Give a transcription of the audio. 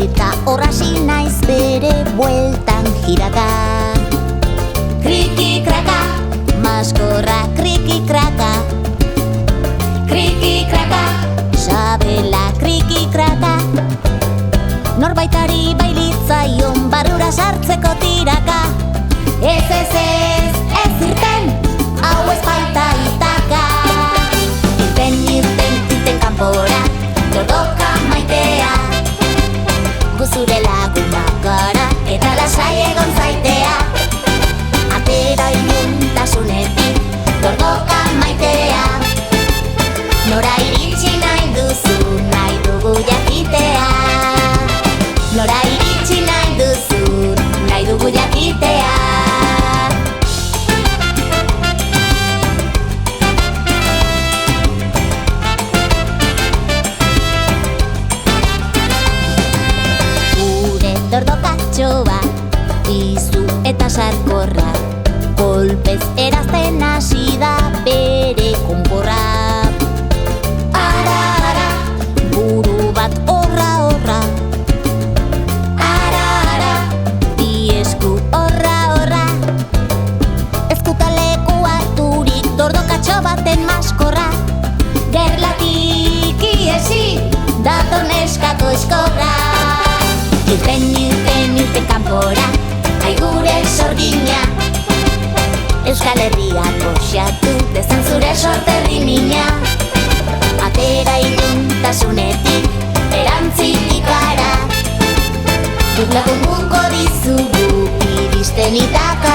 eta horrasi naiz bere bueltan jiraka. Kriki-kraka, maskorra kriki-kraka. Kriki-kraka, sabela kriki-kraka. Norbaitari bailitzaion barrura sartzeko tiraka. Ez irten, hau ez baita itaka. Irten kanpora, dordoka maitea. Guzure lagunak gara, eta lasai egon zaitea. Atera iluntasunetik, dordoka maitea. Nora iritsi nahi duzu, nahi dugu jakitea. Nora iritsi nahi duzu, nahi dugu jakitea. Gure dordokatxoa, izu eta sarkorra, kolpez erazten hasi da bere konkorra. Ara, buru bat horra. Ara, bi esku horra. Ezkutaleku harturik dordokatxo baten maskorra. Gerlatik iesi, dator neskako eskorra. Irten kanpora, aigure sorgina. Euskal Herriak goxatu dezan zure sorterri mina. Atera iluntasunetik, erantzitik gara. Duk lagunduko dizugu, iristen itaka.